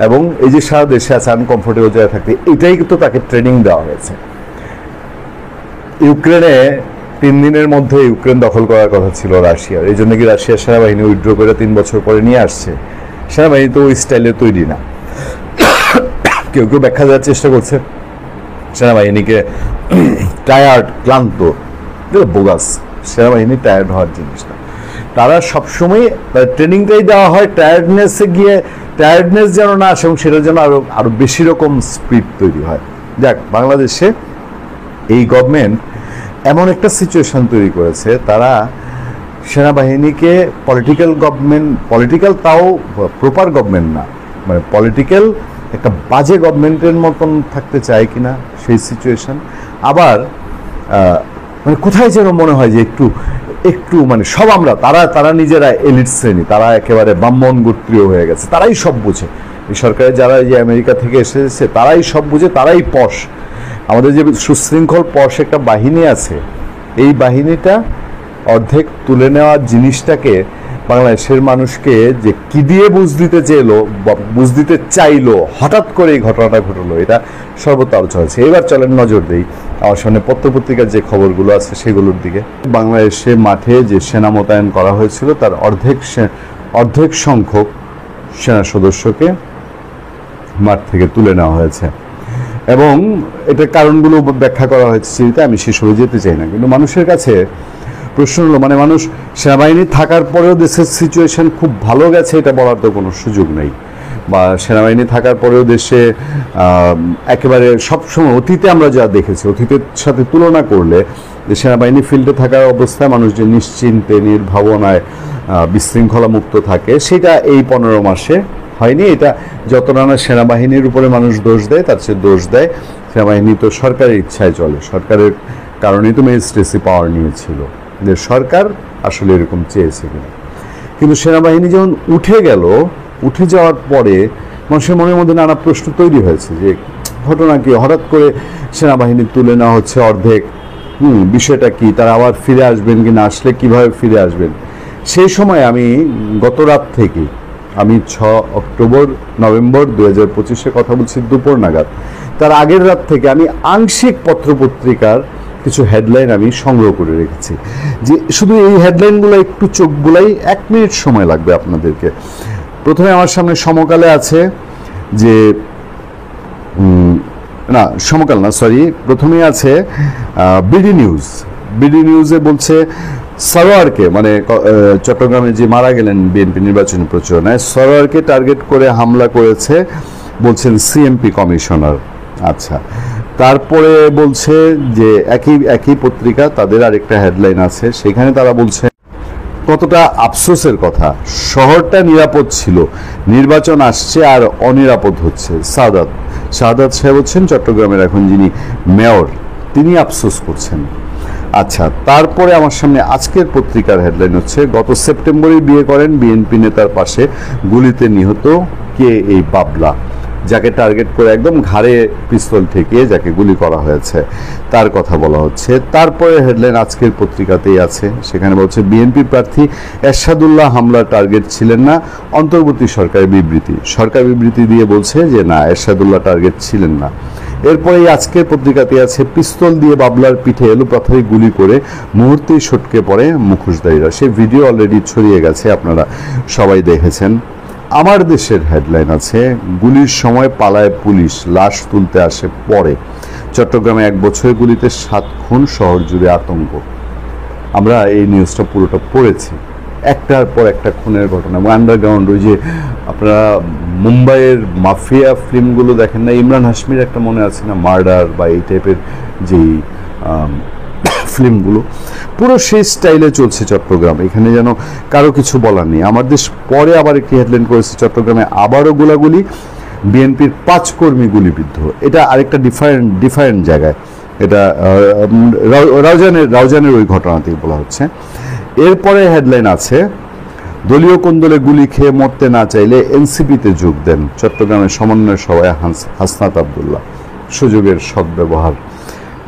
এবং এই যে সারা দেশে আছে আনকমফোর্টেবল জায়গায় থাকতে, এটাই কিন্তু তাকে ট্রেনিং দেওয়া হয়েছে। ইউক্রেনে 3 দিনের মধ্যে ইউক্রেন দখল করার কথা ছিল রাশিয়ার, এই জন্য কি রাশিয়ার সেনাবাহিনী উইথড্র করে 3 বছর পরে নিয়ে আসছে। সেনাবাহিনী তো ওই স্টাইলে তৈরি না। কেউ কেউ ব্যাখ্যা দেওয়ার চেষ্টা করছে সেনাবাহিনীকে টায়ার্ড, ক্লান্ত, বোগাস। সেনাবাহিনী টায়ার্ড হওয়ার জিনিস না, তারা সবসময় ট্রেনিংটাই দেওয়া হয় টায়ার্ডনেসে গিয়ে, টায়ার্ডনেস যেন না আসে এবং সেটার জন্য আরো বেশি রকম স্পিড তৈরি হয়। যাক, বাংলাদেশে এই গভর্নমেন্ট এমন একটা সিচুয়েশন তৈরি করেছে, তারা সেনাবাহিনীকে পলিটিক্যাল গভর্নমেন্ট, পলিটিক্যাল তাও প্রপার গভর্নমেন্ট না, মানে পলিটিক্যাল একটা বাজে গভর্নমেন্টের মতন থাকতে চায় কিনা সেই সিচুয়েশন। আবার মানে কোথায় যেন মনে হয় যে একটু একটু মানে সব আমরা, তারা নিজেরা এলিট শ্রেণী, তারা একেবারে ব্রাহ্মণ গোত্রীয় হয়ে গেছে, তারাই সব বুঝে। এই সরকারের যারা যে আমেরিকা থেকে এসেছে তারাই সব বুঝে, তারাই পশ। আমাদের যে সুশৃঙ্খল পশ একটা বাহিনী আছে, এই বাহিনীটা অর্ধেক তুলে নেওয়ার জিনিসটাকে বাংলাদেশের মানুষকে যে কি দিয়ে বুঝ দিতে চেয়েলো, বুঝ দিতে চাইলো, হঠাৎ করে এই ঘটনাটা ঘটলো, এটা সর্বত্র আলোচনা হয়েছে। এবার চলেন নজর দেই আমার সামনে পত্রপত্রিকার যে খবরগুলো আছে সেগুলোর দিকে। বাংলাদেশে মাঠে যে সেনা মোতায়েন করা হয়েছিল তার অর্ধেক সংখ্যক সেনা সদস্যকে মাঠ থেকে তুলে নেওয়া হয়েছে এবং এটার কারণগুলো ব্যাখ্যা করা হয়েছে। আমি সেসবে যেতে চাই না, কিন্তু মানুষের কাছে প্রশ্ন হলো, মানে মানুষ সেনাবাহিনী থাকার পরেও দেশের সিচুয়েশন খুব ভালো গেছে এটা বলার তো কোনো সুযোগ নেই, বা সেনাবাহিনী থাকার পরেও দেশে একেবারে সবসময় অতীতে আমরা যা দেখেছি অতীতের সাথে তুলনা করলে যে সেনাবাহিনী ফিল্ডে থাকার অবস্থায় মানুষ যে নিশ্চিন্তে নির্ভাবনায় বিশৃঙ্খলা মুক্ত থাকে, সেটা এই 15 মাসে হয়নি। এটা যত না সেনাবাহিনীর উপরে মানুষ দোষ দেয়, তার চেয়ে দোষ দেয় সেনাবাহিনী তো সরকারের ইচ্ছায় চলে, সরকারের কারণেই তো ম্যাজিস্ট্রেসি পাওয়ার নিয়েছিল, যে সরকার আসলে এরকম চেয়েছে কিনা। কিন্তু সেনাবাহিনী যখন উঠে যাওয়ার পরে মানুষের মনের মধ্যে নানা প্রশ্ন তৈরি হয়েছে যে ঘটনা কি, হঠাৎ করে সেনাবাহিনী তুলে নেওয়া হচ্ছে অর্ধেক, বিষয়টা কি, তারা আবার ফিরে আসবেন কি না, আসলে কিভাবে ফিরে আসবেন। সেই সময় আমি গত রাত থেকে, আমি 6 নভেম্বর 2025 কথা বলছি দুপুর নাগাদ, তার আগের রাত থেকে আমি আংশিক পত্রপত্রিকার কিছু হেডলাইন আমি সংগ্রহ করে রেখেছি, যে শুধু এই হেডলাইনগুলো একটু চোখ বুলাই, 1 মিনিট সময় লাগবে আপনাদেরকে। প্রথমে আমার সামনে সমকালে আছে যে প্রথমে আছে বিডি নিউজে বলছে সরোয়ারকে, মানে চট্টগ্রামে যে মারা গেলেন বিএনপি নির্বাচনী প্রচারণায়, সরোয়ারকে টার্গেট করে হামলা করেছে বলছেন সিএমপি কমিশনার। আচ্ছা, তারপরে বলছে যে একই পত্রিকা তাদের আরেকটা হেডলাইন আছে, সেখানে তারা বলছে কতটা আফসোসের কথা, শহরটা নিরাপদ ছিল, নির্বাচন আসছে আর অনিরাপদ হচ্ছে। সাদাত সাহেব হচ্ছেন চট্টগ্রামের এখন যিনি মেয়র, তিনি আফসোস করছেন। আচ্ছা, তারপরে আমার সামনে আজকের পত্রিকার হেডলাইন হচ্ছে গত সেপ্টেম্বরে বিয়ে করেন বিএনপি নেতার পাশে গুলিতে নিহত কে এই বাবলা, যাকে টার্গেট করে একদম ঘাড়ে পিস্তল ঠেকিয়ে যাকে গুলি করা হয়েছে তার কথা বলা হচ্ছে। তারপরে হেডলাইন আজকের পত্রিকাতেই আছে, সেখানে বলছে বিএনপি প্রার্থী এরশাদুল্লাহ হামলার টার্গেট ছিলেন না, অন্তর্বর্তী সরকারের বিবৃতি। সরকার বিবৃতি দিয়ে বলছে যে না, এরশাদুল্লাহ টার্গেট ছিলেন না। এরপরে আজকের পত্রিকাতে আছে পিস্তল দিয়ে বাবলার পিঠে এলোপাথারি গুলি করে মুহূর্তেই সটকে পড়ে মুখোশধারীরা। সেই ভিডিও অলরেডি ছড়িয়ে গেছে, আপনারা সবাই দেখেছেন। আমার দেশের হেডলাইন আছে গুলির সময় পালায় পুলিশ, লাশ তুলতে আসে পরে। চট্টগ্রামে 1 বছরের গুলিতে 7 খুন, শহর জুড়ে আতঙ্ক। আমরা এই নিউজটা পুরোটা পড়েছি, একটার পর একটা খুনের ঘটনা। এবং আন্ডারগ্রাউন্ড, ওই যে আপনারা মুম্বাইয়ের মাফিয়া ফিল্মগুলো দেখেন না, ইমরান হাশমির একটা মনে আছে না, মার্ডার বা এই টাইপের যেই ফিল্মগুলো, পুরো সেই স্টাইলে চলছে চট্টগ্রাম। এখানে যেন কারো কিছু বলার নেই। আমার দেশ পরে আবার একটি হেডলাইন করেছে, চট্টগ্রামে আবারও গোলাগুলি, বিএনপির 5 কর্মী গুলিবিদ্ধ। এটা আরেকটা ডিফারেন্ট জায়গায়, এটা রাউজানের ওই ঘটনাতেই বলা হচ্ছে। এরপরে হেডলাইন আছে, দলীয় কোন্দলে গুলি খেয়ে মরতে না চাইলে এনসিপিতে যোগ দেন, চট্টগ্রামের সমন্বয় সভায় হাসনাত আব্দুল্লাহ। সুযোগের সদ্ব্যবহার,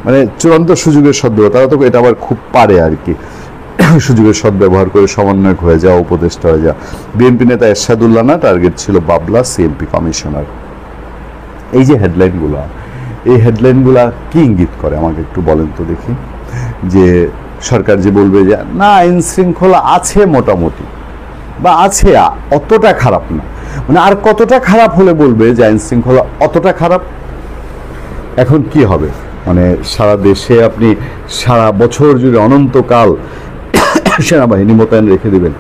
মানে চূড়ান্ত সুযোগের সদ্ব্যবহার। তারা তো এটা আবার খুব পারে আর কি, সুযোগের সদ্ব্যবহার করে সমন্বয়ক হয়ে যাওয়া, উপদেষ্টা হয়ে যাওয়া। বিএনপি নেতা এরশাদুল্লাহ না, টার্গেট ছিল বাবলা, সিএমপি কমিশনার। এই যে হেডলাইনগুলো, এই হেডলাইনগুলা কি ইঙ্গিত করে আমাকে একটু বলেন তো দেখি। যে সরকার যে বলবে যে না আইন শৃঙ্খলা আছে মোটামুটি, বা আছে, অতটা খারাপ না, মানে আর কতটা খারাপ হলে বলবে যে আইন শৃঙ্খলা অতটা খারাপ। এখন কি হবে, মানে সারা দেশে আপনি সারা বছর জুড়ে অনন্তকাল সেনাবাহিনী মোতায়েন রেখে দেবেন?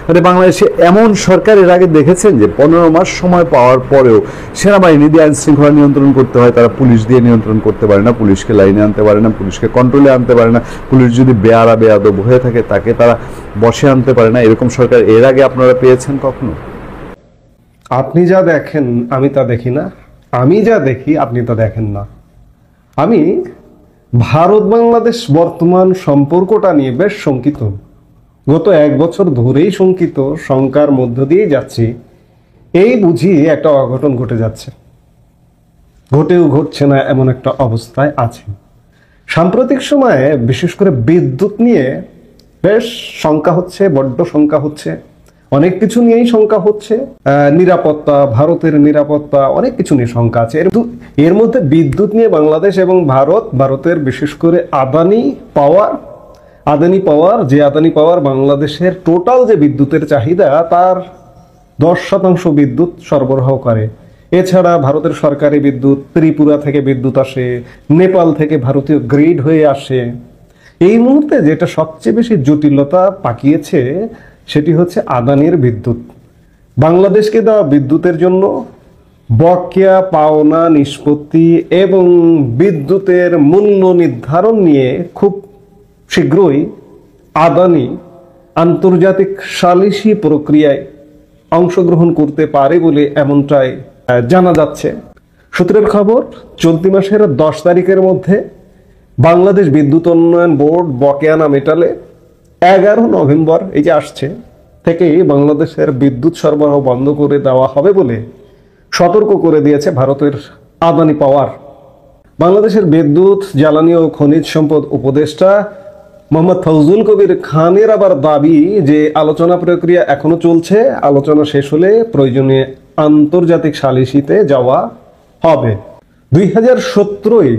মানে বাংলাদেশে এমন সরকার এর আগে দেখেছেন যে 15 মাস সময় পাওয়ার পরেও সেনাবাহিনী দিয়ে আইন শৃঙ্খলা নিয়ন্ত্রণ করতে হয়? তারা পুলিশ দিয়ে নিয়ন্ত্রণ করতে পারে না, পুলিশকে লাইনে আনতে পারে না, পুলিশকে কন্ট্রোলে আনতে পারে না, পুলিশ যদি বেয়াদব হয়ে থাকে তাকে তারা বসে আনতে পারে না। এরকম সরকার এর আগে আপনারা পেয়েছেন কখনো? আপনি যা দেখেন আমি তা দেখি না, আমি যা দেখি আপনি তা দেখেন না। আমি ভারত বাংলাদেশ বর্তমান সম্পর্কটা নিয়ে বেশ শঙ্কিত। গত 1 বছর ধরেই শঙ্কিত, শঙ্কার মধ্য দিয়ে যাচ্ছি। এই বুঝি একটা অঘটন ঘটে যাচ্ছে, ঘটেও ঘটছে না এমন একটা অবস্থায় আছে। সাম্প্রতিক সময়ে বিশেষ করে বিদ্যুৎ নিয়ে বেশ শঙ্কা হচ্ছে, বড্ড শঙ্কা হচ্ছে। অনেক কিছু নিয়েই শঙ্কা হচ্ছে, নিরাপত্তা, ভারতের নিরাপত্তা, অনেক কিছু নিয়ে শঙ্কা আছে। এর মধ্যে বিদ্যুৎ নিয়ে বাংলাদেশ এবং ভারতের বিশেষ করে আদানি পাওয়ার বাংলাদেশের টোটাল যে বিদ্যুতের চাহিদা তার 10% বিদ্যুৎ সরবরাহ করে। এছাড়া ভারতের সরকারি বিদ্যুৎ, ত্রিপুরা থেকে বিদ্যুৎ আসে, নেপাল থেকে ভারতীয় গ্রিড হয়ে আসে। এই মুহূর্তে যেটা সবচেয়ে বেশি জটিলতা পাকিয়েছে সেটি হচ্ছে আদানির বিদ্যুৎ। বাংলাদেশকে দেওয়া বিদ্যুতের জন্য বকেয়া পাওনা নিষ্পত্তি এবং বিদ্যুতের মূল্য নির্ধারণ নিয়ে খুব শীঘ্রই আদানি আন্তর্জাতিক সালিসি প্রক্রিয়ায় অংশগ্রহণ করতে পারে বলে এমনটাই জানা যাচ্ছে। সূত্রের খবর, চলতি মাসের 10 তারিখের মধ্যে বাংলাদেশ বিদ্যুৎ উন্নয়ন বোর্ড বকেয়া না মেটালে 11 নভেম্বর এই যে আসছে থেকে বাংলাদেশের বিদ্যুৎ সরবরাহ বন্ধ করে দেওয়া হবে বলে সতর্ক করে দিয়েছে ভারতের আদানি পাওয়ার। বাংলাদেশের বিদ্যুৎ, জ্বালানি ও খনিজ সম্পদ উপদেষ্টা মোহাম্মদ ফজলুল কবির খানের আবার দাবি যে আলোচনা প্রক্রিয়া এখনো চলছে, আলোচনা শেষ হলে প্রয়োজনে আন্তর্জাতিক সালিসিতে যাওয়া হবে। 2017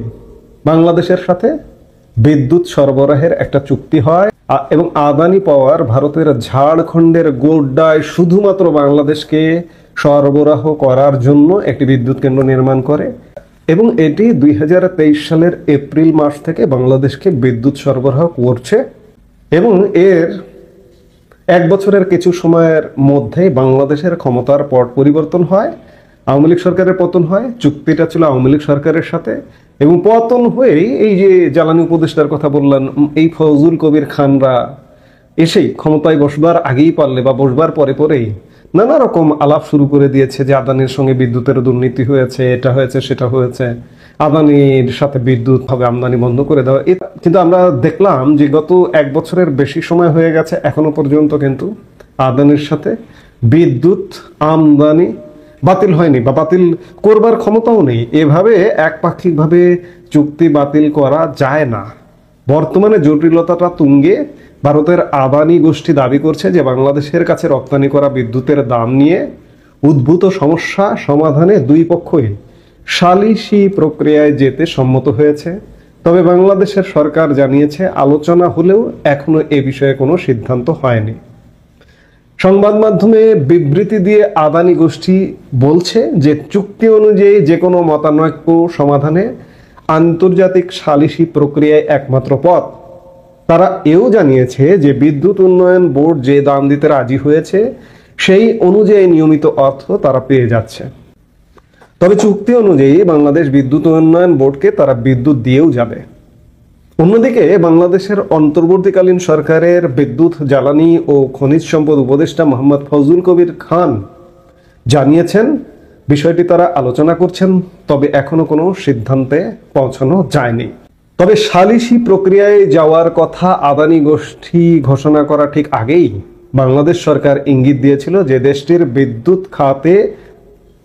বাংলাদেশের সাথে বিদ্যুৎ সরবরাহের একটা চুক্তি হয় এবং আদানি পাওয়ার ভারতের ঝাড়খণ্ডের গোড্ডায় শুধুমাত্র বাংলাদেশকে সরবরাহ করার জন্য একটি বিদ্যুৎ কেন্দ্র নির্মাণ করে এবং এটি 2023 সালের এপ্রিল মাস থেকে বাংলাদেশকে বিদ্যুৎ সরবরাহ করছে এবং এর 1 বছরের কিছু সময়ের মধ্যেই বাংলাদেশের ক্ষমতার পট পরিবর্তন হয়, আওয়ামী লীগ সরকারের পতন হয়। চুক্তিটা ছিল আওয়ামী লীগ সরকারের সাথে এবং পতন হয়েই এই যে জ্বালানি উপদেষ্টার কথা বললেন, এই ফজলুল কবির খানরা এসেই ক্ষমতায় বসবার আগেই পারলে বা বসবার পরেই নানা রকম আলাপ শুরু করে দিয়েছে যে আদানির সঙ্গে বিদ্যুতের দুর্নীতি হয়েছে, এটা হয়েছে, সেটা হয়েছে, আদানির সাথে বিদ্যুৎ হবে আমদানি বন্ধ করে দেওয়া। কিন্তু আমরা দেখলাম যে গত 1 বছরের বেশি সময় হয়ে গেছে, এখনো পর্যন্ত কিন্তু আদানির সাথে বিদ্যুৎ আমদানি বাতিল হয়নি বা বাতিল করবার ক্ষমতাও নেই। এভাবে একপাক্ষিকভাবে চুক্তি বাতিল করা যায় না। বর্তমানে জটিলতাটা তুঙ্গে। ভারতের আদানি গোষ্ঠী দাবি করছে যে বাংলাদেশের কাছে রপ্তানি করা বিদ্যুতের দাম নিয়ে উদ্ভূত সমস্যা সমাধানে দুই পক্ষই সালিসি প্রক্রিয়ায় যেতে সম্মত হয়েছে। তবে বাংলাদেশের সরকার জানিয়েছে আলোচনা হলেও এখনো এ বিষয়ে কোনো সিদ্ধান্ত হয়নি। সংবাদ মাধ্যমে বিবৃতি দিয়ে আদানি গোষ্ঠী বলছে যে চুক্তি অনুযায়ী যে কোনো মতানৈক্য সমাধানে আন্তর্জাতিক সালিসি প্রক্রিয়ায় একমাত্র পথ। তারা এও জানিয়েছে যে বিদ্যুৎ উন্নয়ন বোর্ড যে দাম দিতে রাজি হয়েছে সেই অনুযায়ী নিয়মিত অর্থ তারা পেয়ে যাচ্ছে। তবে চুক্তি অনুযায়ী বাংলাদেশ বিদ্যুৎ উন্নয়ন বোর্ডকে তারা বিদ্যুৎ দিয়েও যাবে। অন্যদিকে বাংলাদেশের অন্তর্বর্তীকালীন সরকারের বিদ্যুৎ, জ্বালানি ও খনিজ সম্পদ উপদেষ্টা মোহাম্মদ ফজলুল কবির খান জানিয়েছেন বিষয়টি তারা আলোচনা করছেন, তবে এখনো কোনো সিদ্ধান্তে পৌঁছানো যায়নি। তবে সালিসি প্রক্রিয়ায় যাওয়ার কথা আদানি গোষ্ঠী ঘোষণা করা ঠিক আগেই বাংলাদেশ সরকার ইঙ্গিত দিয়েছিল যে দেশটির বিদ্যুৎ খাতে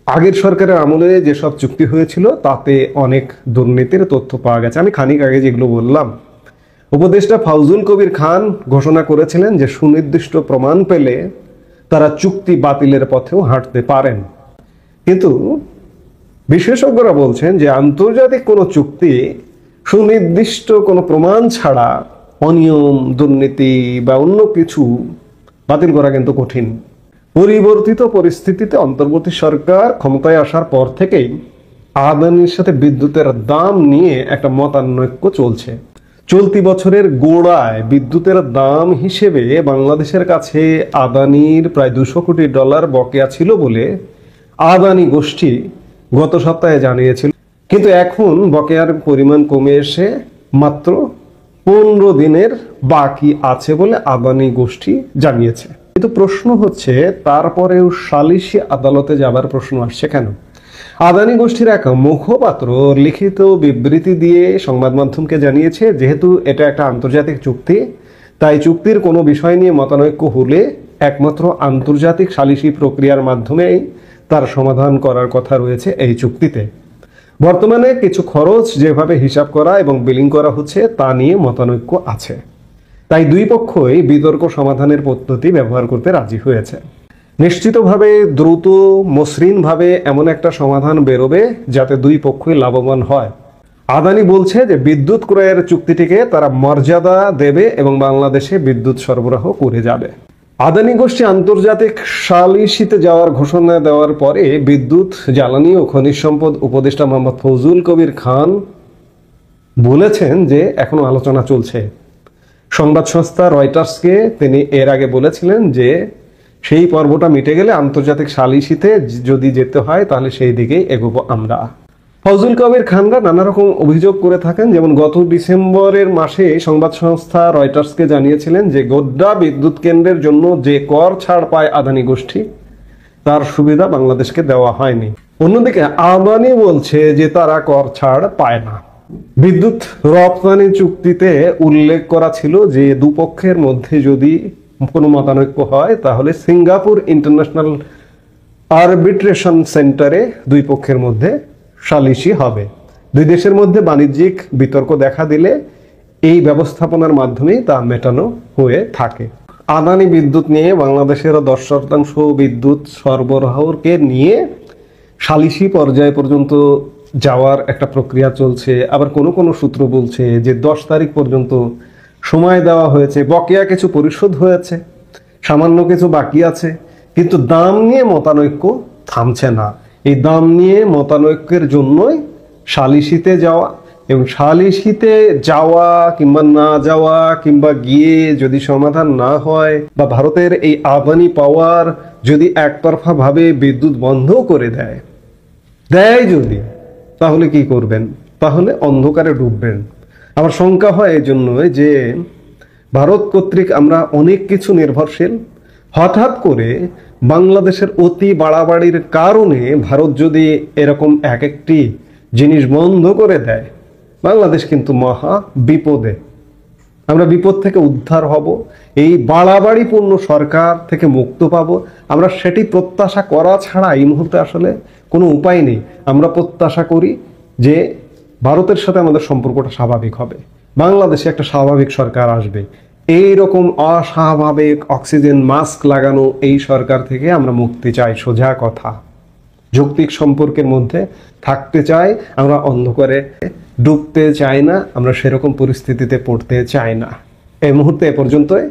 আগের সরকারের আমলে যেসব চুক্তি হয়েছিল তাতে অনেক দুর্নীতির তথ্য পাওয়া গেছে। আমি খানিক আগে যেগুলো বললাম, উপদেষ্টা ফজলুল কবির খান ঘোষণা করেছিলেন যে সুনির্দিষ্ট প্রমাণ পেলে তারা চুক্তি বাতিলের পথেও হাঁটতে পারেন। কিন্তু বিশেষজ্ঞরা বলছেন যে আন্তর্জাতিক কোনো চুক্তি সুনির্দিষ্ট কোনো প্রমাণ ছাড়া অনিয়ম, দুর্নীতি বা অন্য কিছু বাতিল করা কিন্তু কঠিন। পরিবর্তিত পরিস্থিতিতে অন্তর্বর্তী সরকার ক্ষমতায় আসার পর থেকেই আদানির সাথে বিদ্যুতের দাম নিয়ে একটা মতানৈক্য চলছে। চলতি বছরের গোড়ায় বিদ্যুতের দাম হিসেবে বাংলাদেশের কাছে আদানির প্রায় $200 কোটি বকেয়া ছিল বলে আদানি গোষ্ঠী গত সপ্তাহে জানিয়েছিল। কিন্তু এখন বকেয়ার পরিমাণ কমে এসে মাত্র 15 দিনের বাকি আছে বলে আদানি গোষ্ঠী জানিয়েছে। কিন্তু প্রশ্ন হচ্ছে, তারপরেও সালিসি আদালতে যাবার প্রশ্ন আসছে কেন? আদানি গোষ্ঠীর এক মুখপাত্র লিখিত বিবৃতি দিয়ে সংবাদ মাধ্যমকে জানিয়েছে, যেহেতু এটা একটা আন্তর্জাতিক চুক্তি, তাই চুক্তির কোনো বিষয় নিয়ে মতানৈক্য হলে একমাত্র আন্তর্জাতিক সালিসি প্রক্রিয়ার মাধ্যমেই তার সমাধান করার কথা রয়েছে এই চুক্তিতে। বর্তমানে কিছু খরচ যেভাবে হিসাব করা এবং বিলিং করা হচ্ছে তা নিয়ে মতানৈক্য আছে, তাই দুই পক্ষই বিতর্ক সমাধানের পদ্ধতি ব্যবহার করতে রাজি হয়েছে। নিশ্চিতভাবে দ্রুত মসৃণভাবে এমন একটা সমাধান বেরোবে যাতে দুই পক্ষই লাভবান হয়। আদানি বলছে যে বিদ্যুৎ ক্রয়ের চুক্তিটিকে তারা মর্যাদা দেবে এবং বাংলাদেশে বিদ্যুৎ সরবরাহ করে যাবে। আদানি গোষ্ঠী আন্তর্জাতিক সালিসিতে যাওয়ার ঘোষণা দেওয়ার পরে বিদ্যুৎ, জ্বালানি ও খনিজ সম্পদ উপদেষ্টা মোহাম্মদ ফজলুল কবির খান বলেছেন যে এখনো আলোচনা চলছে। সংবাদ সংস্থা রয়টার্সকে তিনি এর আগে বলেছিলেন যে সেই পর্বটা মিটে গেলে আন্তর্জাতিক সালিসিতে যদি যেতে হয় তাহলে সেই দিকেই এগোবো আমরা। ফজলুল কবির খানরা নানা রকম অভিযোগ করে থাকেন, যেমন গত ডিসেম্বরের মাসে সংবাদ সংস্থা রয়টার্সকে জানিয়েছিলেন যে গোড্ডা বিদ্যুৎ কেন্দ্রের জন্য যে কর ছাড় পায় আদানি গোষ্ঠী তার সুবিধা বাংলাদেশকে দেওয়া হয়নি। অন্যদিকে আদানি বলছে যে তারা কর ছাড় পায় না। বিদ্যুৎ রপ্তানি চুক্তিতে উল্লেখ করা ছিল যে দুপক্ষের মধ্যে যদি কোনো মতানৈক্য হয় তাহলে সিঙ্গাপুর ইন্টারন্যাশনাল আরবিট্রেশন সেন্টারে দুই পক্ষের মধ্যে সালিসি হবে। দুই দেশের মধ্যে বাণিজ্যিক বিতর্ক দেখা দিলে এই ব্যবস্থাপনার মাধ্যমেই তা মেটানো হয়ে থাকে। আদানি বিদ্যুৎ নিয়ে বাংলাদেশের 10% বিদ্যুৎ সরবরাহকে নিয়ে সালিসি পর্যায় পর্যন্ত যাওয়ার একটা প্রক্রিয়া চলছে। আবার কোনো কোনো সূত্র বলছে যে 10 তারিখ পর্যন্ত সময় দেওয়া হয়েছে, বকেয়া কিছু পরিশোধ হয়েছে, সামান্য কিছু বাকি আছে, কিন্তু দাম নিয়ে মতানৈক্য থামছে না। এই দাম নিয়ে মতানৈক্যের জন্যই সালিসিতে যাওয়া, এবং সালিসিতে যাওয়া কিংবা না যাওয়া কিংবা গিয়ে যদি সমাধান না হয় বা ভারতের এই আদানি পাওয়ার যদি একতরফা ভাবে বিদ্যুৎ বন্ধ করে দেয় যদি, তাহলে কি করবেন? তাহলে অন্ধকারে ডুববেন। আমার শঙ্কা হয় এই জন্য যে ভারত কর্তৃক আমরা অনেক কিছু নির্ভরশীল। হঠাৎ করে বাংলাদেশের অতি বাড়াবাড়ির কারণে ভারত যদি এরকম এক একটি জিনিস বন্ধ করে দেয়, বাংলাদেশ কিন্তু মহা বিপদে। আমরা বিপদ থেকে উদ্ধার হব, এই বাড়াবাড়িপূর্ণ সরকার থেকে মুক্ত পাব। আমরা সেটি প্রত্যাশা করা ছাড়া এই মুহূর্তে আসলে কোনো উপায় নেই। আমরা প্রত্যাশা করি যে ভারতের সাথে আমাদের সম্পর্কটা স্বাভাবিক হবে, বাংলাদেশে একটা স্বাভাবিক সরকার আসবে। এই রকম অস্বাভাবিক অক্সিজেন মাস্ক লাগানো এই সরকার থেকে আমরা মুক্তি চাই। সোজা কথা, যৌক্তিক সম্পর্কের মধ্যে থাকতে চাই। আমরা অন্ধকারে ডুবতে চাই না, আমরা সেরকম পরিস্থিতিতে পড়তে চাই না। এই মুহূর্তে এ পর্যন্তই।